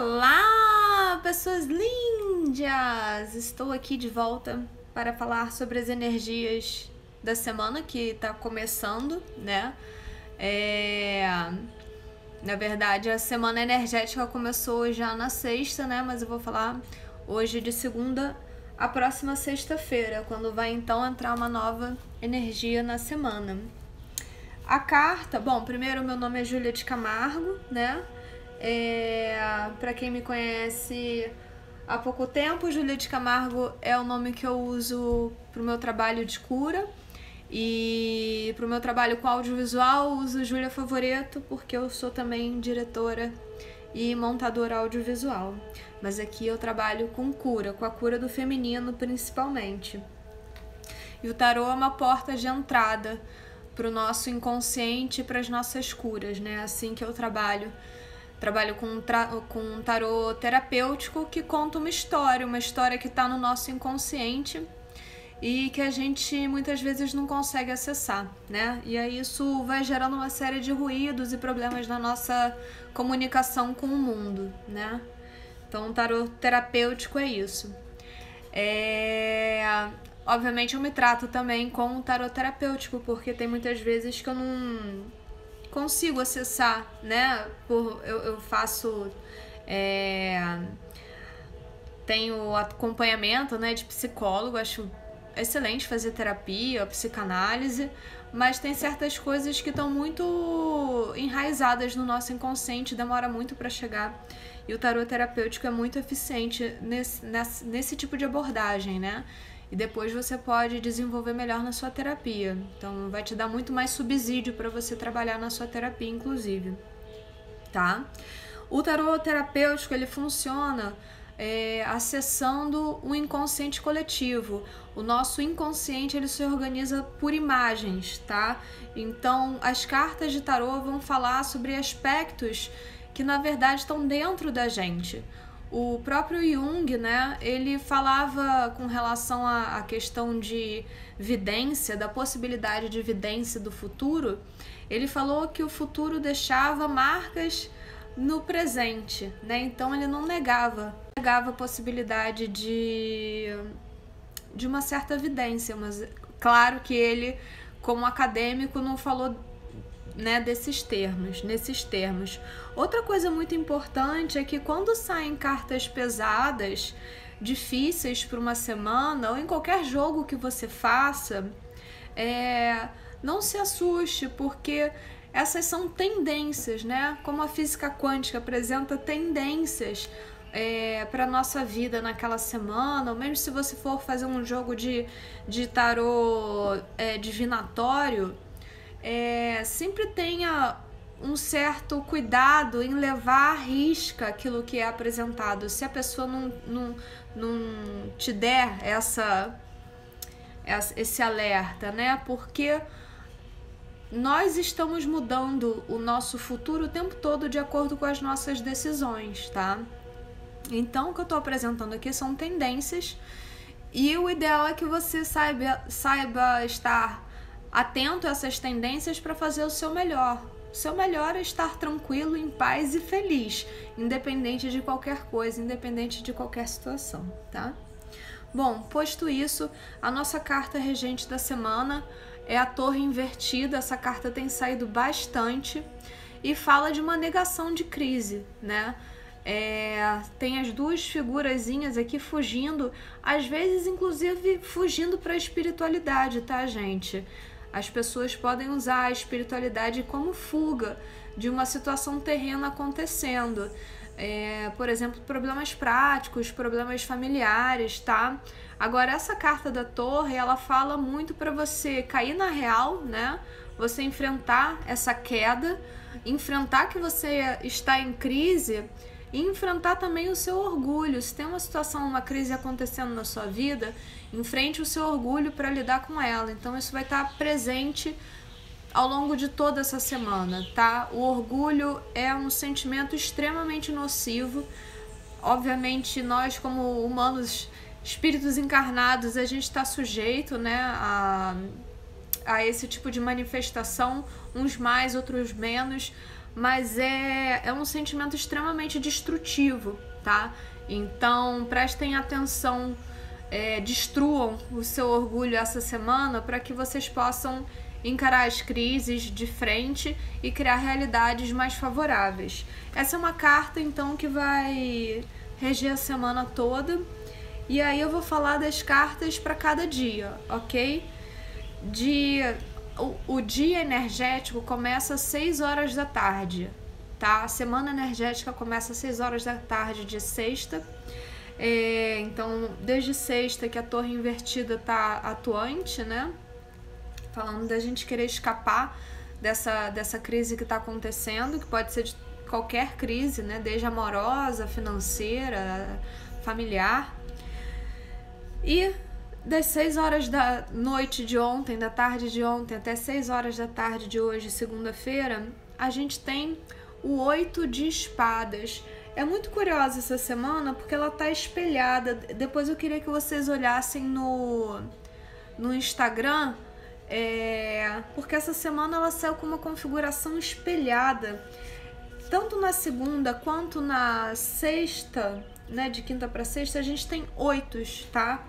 Olá, pessoas lindas! Estou aqui de volta para falar sobre as energias da semana que está começando, né? Na verdade, a semana energética começou já na sexta, né? Mas eu vou falar hoje de segunda a próxima sexta-feira, quando vai então entrar uma nova energia na semana. A carta, bom, primeiro meu nome é Júlia de Camargo, né? Para quem me conhece há pouco tempo, Júlia de Camargo é o nome que eu uso para o meu trabalho de cura, e para o meu trabalho com audiovisual uso Júlia Favoreto, porque eu sou também diretora e montadora audiovisual, mas aqui eu trabalho com cura, com a cura do feminino principalmente. E o tarô é uma porta de entrada para o nosso inconsciente e para as nossas curas, né? Assim que eu trabalho com um tarô terapêutico que conta uma história que está no nosso inconsciente e que a gente muitas vezes não consegue acessar, né? E aí isso vai gerando uma série de ruídos e problemas na nossa comunicação com o mundo, né? Então, o tarô terapêutico é isso. Obviamente eu me trato também com o tarô terapêutico, porque tem muitas vezes que eu não consigo acessar, né? Eu faço... tenho acompanhamento, né, de psicólogo, acho excelente fazer terapia, psicanálise, mas tem certas coisas que estão muito enraizadas no nosso inconsciente, demora muito para chegar. E o tarô terapêutico é muito eficiente nesse tipo de abordagem, né? E depois você pode desenvolver melhor na sua terapia. Então vai te dar muito mais subsídio para você trabalhar na sua terapia, inclusive, tá? O tarô terapêutico, ele funciona acessando o inconsciente coletivo. O nosso inconsciente, ele se organiza por imagens, tá? Então as cartas de tarô vão falar sobre aspectos que na verdade estão dentro da gente. O próprio Jung, né, ele falava com relação à questão de vidência, da possibilidade de vidência do futuro. Ele falou que o futuro deixava marcas no presente, né? Então ele não negava a possibilidade de uma certa vidência, mas claro que ele, como acadêmico, não falou, né, nesses termos. Outra coisa muito importante é que quando saem cartas pesadas, difíceis para uma semana, ou em qualquer jogo que você faça, não se assuste, porque essas são tendências, né? Como a física quântica apresenta tendências para nossa vida naquela semana, ou mesmo se você for fazer um jogo de tarô divinatório, sempre tenha um certo cuidado em levar à risca aquilo que é apresentado. Se a pessoa não te der esse alerta, né? Porque nós estamos mudando o nosso futuro o tempo todo de acordo com as nossas decisões, tá? Então, o que eu tô apresentando aqui são tendências, e o ideal é que você saiba estar atento a essas tendências para fazer o seu melhor. O seu melhor é estar tranquilo, em paz e feliz, independente de qualquer coisa, independente de qualquer situação, tá? Bom, posto isso, a nossa carta regente da semana é a Torre Invertida. Essa carta tem saído bastante e fala de uma negação de crise, né? Tem as duas figurazinhas aqui fugindo, às vezes inclusive fugindo para a espiritualidade, tá, gente? As pessoas podem usar a espiritualidade como fuga de uma situação terrena acontecendo. Por exemplo, problemas práticos, problemas familiares, tá? Agora, essa carta da Torre, ela fala muito para você cair na real, né? Você enfrentar essa queda, enfrentar que você está em crise e enfrentar também o seu orgulho. Se tem uma situação, uma crise acontecendo na sua vida, enfrente o seu orgulho para lidar com ela. Então isso vai estar presente ao longo de toda essa semana, tá? O orgulho é um sentimento extremamente nocivo. Obviamente, nós como humanos, espíritos encarnados, a gente está sujeito, né, a esse tipo de manifestação, uns mais, outros menos, mas é um sentimento extremamente destrutivo, tá? Então prestem atenção, destruam o seu orgulho essa semana para que vocês possam encarar as crises de frente e criar realidades mais favoráveis. Essa é uma carta então que vai reger a semana toda, e aí eu vou falar das cartas para cada dia, ok? O dia energético começa às 6 horas da tarde, tá? A semana energética começa às 6 horas da tarde de sexta. Então, desde sexta que a torre invertida tá atuante, né? Falando da gente querer escapar dessa crise que tá acontecendo, que pode ser de qualquer crise, né? Desde amorosa, financeira, familiar. E das 6 horas da noite de ontem, da tarde de ontem, até 6 horas da tarde de hoje, segunda-feira, a gente tem o 8 de espadas. É muito curiosa essa semana porque ela tá espelhada. Depois eu queria que vocês olhassem no Instagram, porque essa semana ela saiu com uma configuração espelhada. Tanto na segunda quanto na sexta, né, de quinta para sexta, a gente tem 8s, tá?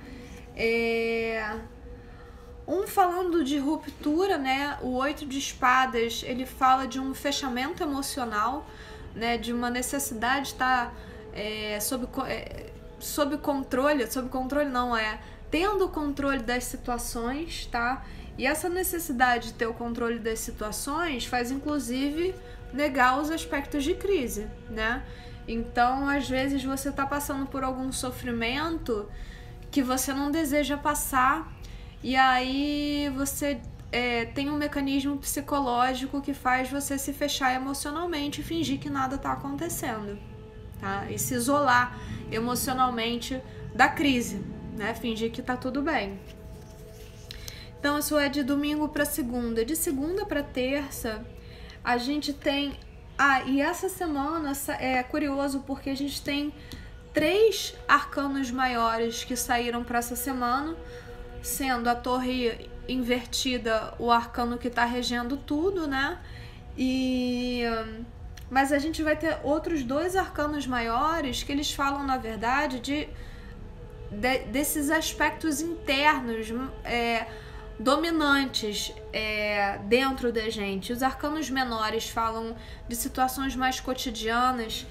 Falando de ruptura, né? O 8 de espadas, ele fala de um fechamento emocional, né? De uma necessidade de estar sob controle não, tendo o controle das situações, tá? E essa necessidade de ter o controle das situações faz, inclusive, negar os aspectos de crise, né? Então, às vezes, você tá passando por algum sofrimento que você não deseja passar, e aí você tem um mecanismo psicológico que faz você se fechar emocionalmente e fingir que nada tá acontecendo, tá? E se isolar emocionalmente da crise, né? Fingir que tá tudo bem. Então, isso é de domingo para segunda. De segunda para terça, a gente tem... e essa semana é curioso porque a gente tem 3 arcanos maiores que saíram para essa semana, sendo a torre invertida o arcano que está regendo tudo, né? Mas a gente vai ter outros 2 arcanos maiores que eles falam, na verdade, desses aspectos internos dominantes dentro da gente. Os arcanos menores falam de situações mais cotidianas,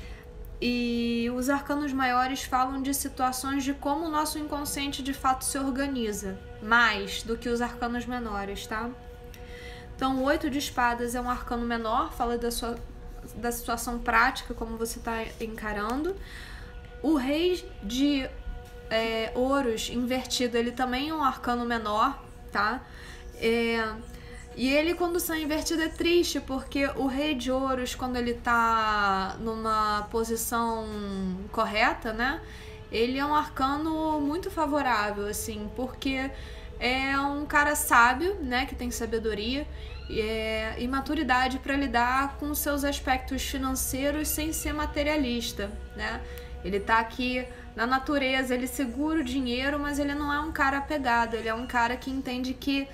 e os arcanos maiores falam de situações de como o nosso inconsciente de fato se organiza, mais do que os arcanos menores, tá? Então, o 8 de espadas é um arcano menor, fala da situação prática, como você está encarando. O rei de ouros invertido, ele também é um arcano menor, tá? E ele, quando sai invertido, é triste, porque o rei de ouros, quando ele tá numa posição correta, né? Ele é um arcano muito favorável, assim, porque é um cara sábio, né? Que tem sabedoria e maturidade para lidar com seus aspectos financeiros sem ser materialista, né? Ele tá aqui na natureza, ele segura o dinheiro, mas ele não é um cara apegado, ele é um cara que entende que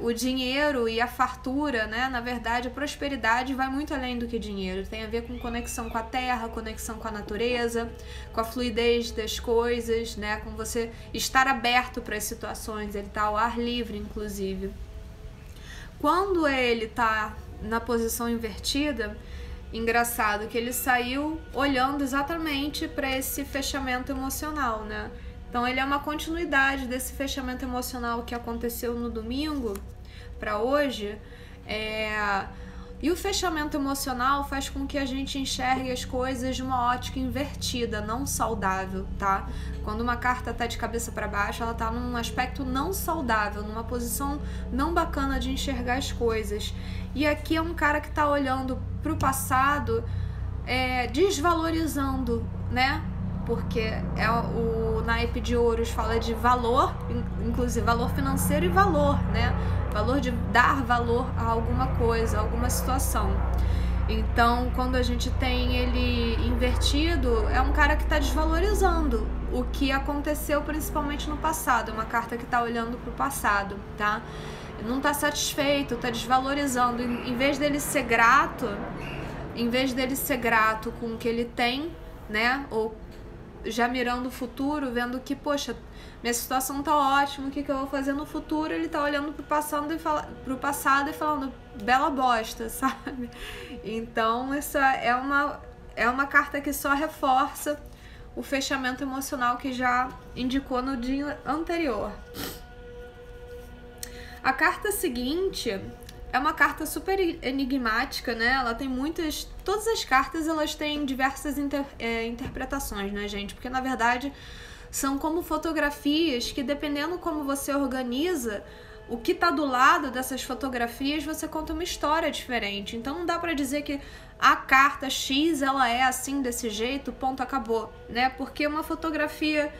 o dinheiro e a fartura, né? Na verdade, a prosperidade vai muito além do que dinheiro. Tem a ver com conexão com a terra, conexão com a natureza, com a fluidez das coisas, né? Com você estar aberto para as situações. Ele tá ao ar livre, inclusive. Quando ele tá na posição invertida, engraçado que ele saiu olhando exatamente para esse fechamento emocional, né? Então, ele é uma continuidade desse fechamento emocional que aconteceu no domingo para hoje. E o fechamento emocional faz com que a gente enxergue as coisas de uma ótica invertida, não saudável, tá? Quando uma carta tá de cabeça para baixo, ela tá num aspecto não saudável, numa posição não bacana de enxergar as coisas. E aqui é um cara que tá olhando pro passado, desvalorizando, né? Porque o naipe de ouros fala de valor, inclusive valor financeiro e valor, né? Valor de dar valor a alguma coisa, a alguma situação. Então, quando a gente tem ele invertido, é um cara que está desvalorizando o que aconteceu principalmente no passado. É uma carta que está olhando para o passado, tá? não tá satisfeito, tá desvalorizando. Em vez dele ser grato, com o que ele tem, né? Ou já mirando o futuro, vendo que, poxa, minha situação tá ótima, o que eu vou fazer no futuro? Ele tá olhando pro passado e falando, bela bosta, sabe? Então, essa é uma carta que só reforça o fechamento emocional que já indicou no dia anterior. A carta seguinte é uma carta super enigmática, né? Ela tem todas as cartas elas têm diversas interpretações, né, gente? Porque, na verdade, são como fotografias que, dependendo como você organiza o que tá do lado dessas fotografias, você conta uma história diferente. Então, não dá pra dizer que a carta X, ela é assim, desse jeito, ponto, acabou, né? Porque uma fotografia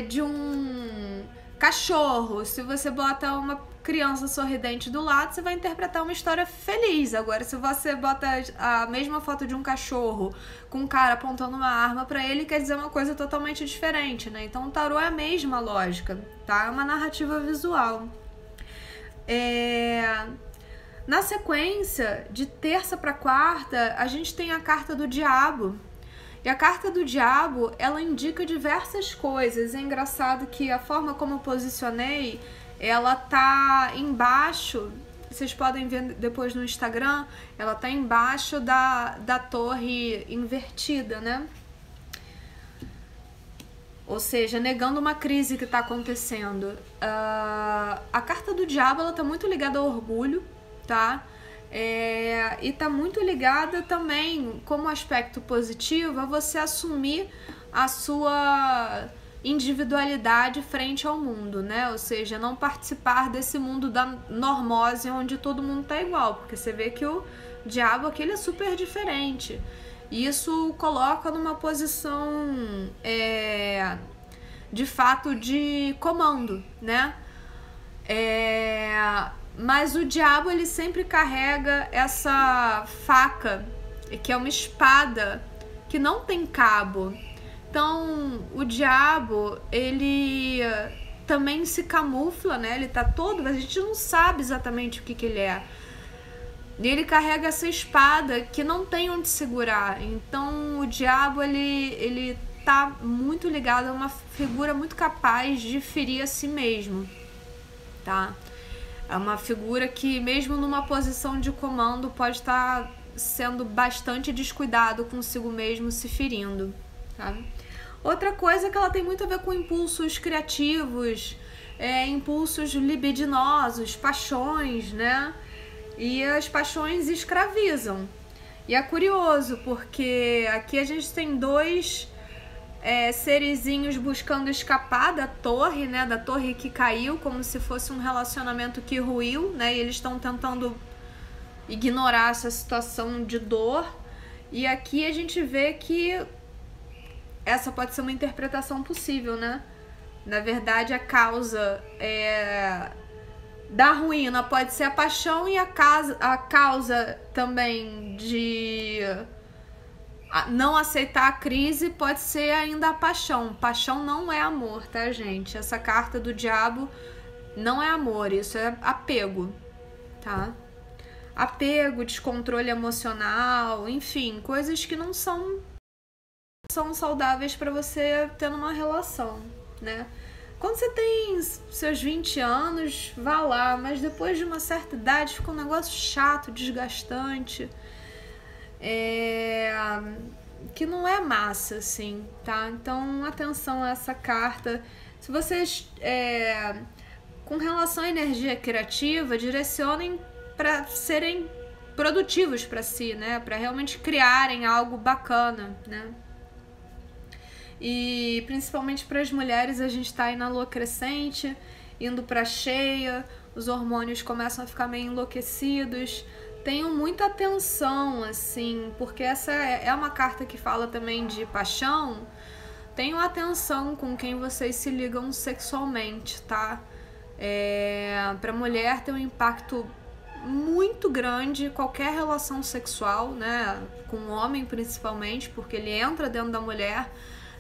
de um cachorro, se você bota uma criança sorridente do lado, você vai interpretar uma história feliz. Agora, se você bota a mesma foto de um cachorro com um cara apontando uma arma pra ele, quer dizer uma coisa totalmente diferente, né? Então, o tarô é a mesma lógica, tá? É uma narrativa visual. Na sequência, de terça para quarta, a gente tem a carta do diabo. E a carta do diabo, ela indica diversas coisas. É engraçado que a forma como eu posicionei, ela tá embaixo, vocês podem ver depois no Instagram, ela tá embaixo da torre invertida, né? Ou seja, negando uma crise que está acontecendo. A carta do diabo, ela tá muito ligada ao orgulho, tá? E tá muito ligada também, como aspecto positivo, a você assumir a sua individualidade frente ao mundo, né? Ou seja, não participar desse mundo da normose onde todo mundo tá igual, porque você vê que o diabo aqui ele é super diferente. Isso coloca numa posição de fato de comando, né? Mas o diabo ele sempre carrega essa faca, que é uma espada que não tem cabo. Então, o diabo, ele também se camufla, né? Ele tá todo, a gente não sabe exatamente o que ele é. E ele carrega essa espada que não tem onde segurar. Então, o diabo, ele tá muito ligado a uma figura muito capaz de ferir a si mesmo, tá? É uma figura que, mesmo numa posição de comando, pode estar sendo bastante descuidado consigo mesmo, se ferindo, tá? Outra coisa é que ela tem muito a ver com impulsos criativos, impulsos libidinosos, paixões, né? E as paixões escravizam. E é curioso, porque aqui a gente tem dois serizinhos buscando escapar da torre, né? Da torre que caiu, como se fosse um relacionamento que ruiu, né? E eles estão tentando ignorar essa situação de dor. E aqui a gente vê que essa pode ser uma interpretação possível, né? Na verdade, a causa da ruína pode ser a paixão e a causa também de não aceitar a crise pode ser ainda a paixão. Paixão não é amor, tá, gente? Essa carta do diabo não é amor, isso é apego, tá? Apego, descontrole emocional, enfim, coisas que não são saudáveis para você ter numa relação, né? Quando você tem seus 20 anos, vá lá, mas depois de uma certa idade fica um negócio chato, desgastante, que não é massa, assim, tá? Então, atenção a essa carta. Se vocês, com relação à energia criativa, direcionem para serem produtivos para si, né? Para realmente criarem algo bacana, né? E principalmente para as mulheres, a gente tá aí na lua crescente, indo para cheia, os hormônios começam a ficar meio enlouquecidos. Tenham muita atenção, assim, porque essa é uma carta que fala também de paixão. Tenham atenção com quem vocês se ligam sexualmente, tá? Para mulher tem um impacto muito grande qualquer relação sexual, né? Com o homem principalmente, porque ele entra dentro da mulher.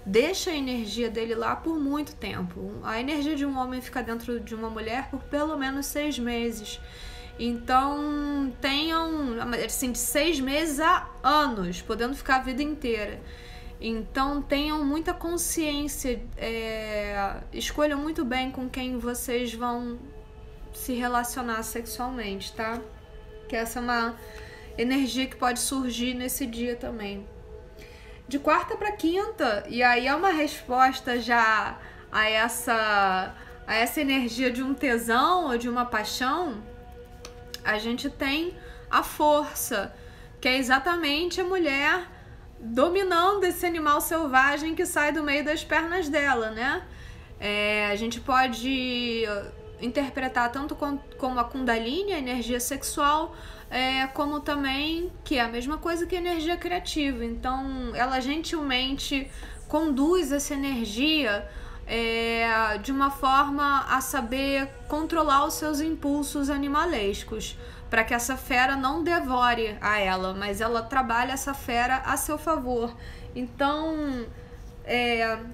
deixa a energia dele lá por muito tempo. A energia de um homem fica dentro de uma mulher por pelo menos 6 meses. Então, tenham, assim, de 6 meses a anos, podendo ficar a vida inteira. Então, tenham muita consciência, escolham muito bem com quem vocês vão se relacionar sexualmente, tá? Que essa é uma energia que pode surgir nesse dia também. De quarta para quinta, e aí é uma resposta já a essa energia de um tesão ou de uma paixão, a gente tem a força, que é exatamente a mulher dominando esse animal selvagem que sai do meio das pernas dela, né? A gente pode interpretar tanto como a Kundalini, a energia sexual, como também, que é a mesma coisa que a energia criativa. Então, ela gentilmente conduz essa energia de uma forma a saber controlar os seus impulsos animalescos, para que essa fera não devore a ela, mas ela trabalha essa fera a seu favor. Então,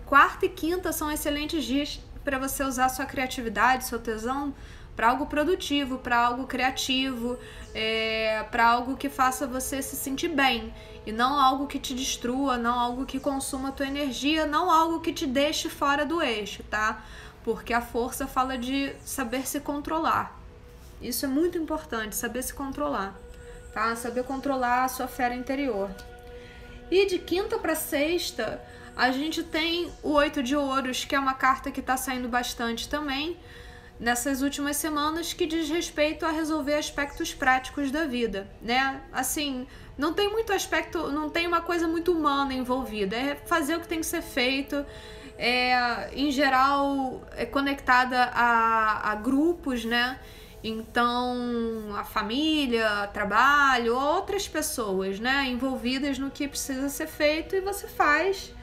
quarta e quinta são excelentes dias para você usar sua criatividade, seu tesão, para algo produtivo, para algo criativo, para algo que faça você se sentir bem, e não algo que te destrua, não algo que consuma a tua energia, não algo que te deixe fora do eixo, tá? Porque a força fala de saber se controlar. Isso é muito importante, saber se controlar, tá? Saber controlar a sua fera interior. E de quinta para sexta, a gente tem o 8 de ouros, que é uma carta que tá saindo bastante também nessas últimas semanas, que diz respeito a resolver aspectos práticos da vida, né? Assim, não tem muito aspecto, não tem uma coisa muito humana envolvida, é fazer o que tem que ser feito, em geral é conectada a grupos, né? Então, a família, trabalho, outras pessoas, né, envolvidas no que precisa ser feito, e você faz,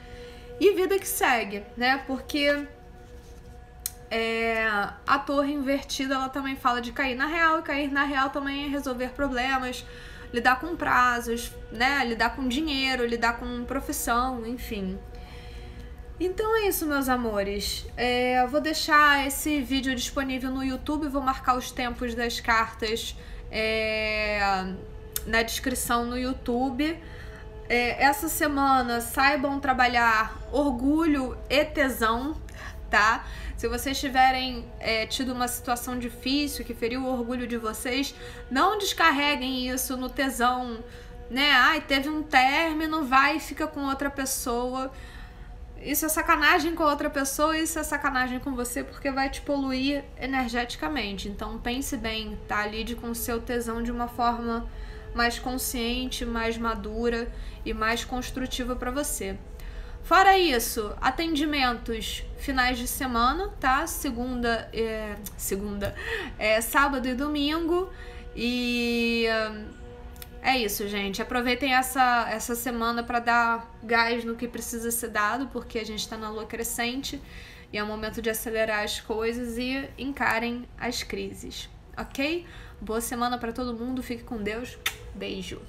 e vida que segue, né? Porque a torre invertida, ela também fala de cair na real, e cair na real também é resolver problemas, lidar com prazos, né, lidar com dinheiro, lidar com profissão, enfim. Então é isso, meus amores. Eu vou deixar esse vídeo disponível no YouTube, vou marcar os tempos das cartas na descrição no YouTube. Essa semana, saibam trabalhar orgulho e tesão, tá? Se vocês tiverem tido uma situação difícil que feriu o orgulho de vocês, não descarreguem isso no tesão, né? Ai, teve um término, vai e fica com outra pessoa. Isso é sacanagem com a outra pessoa, isso é sacanagem com você, porque vai te poluir energeticamente. Então pense bem, tá? Lide com o seu tesão de uma forma mais consciente, mais madura e mais construtiva para você. Fora isso, atendimentos finais de semana, tá? Sábado e domingo. E é isso, gente. Aproveitem essa semana para dar gás no que precisa ser dado, porque a gente está na lua crescente e é o momento de acelerar as coisas e encarem as crises, ok? Boa semana para todo mundo. Fique com Deus. Beijo.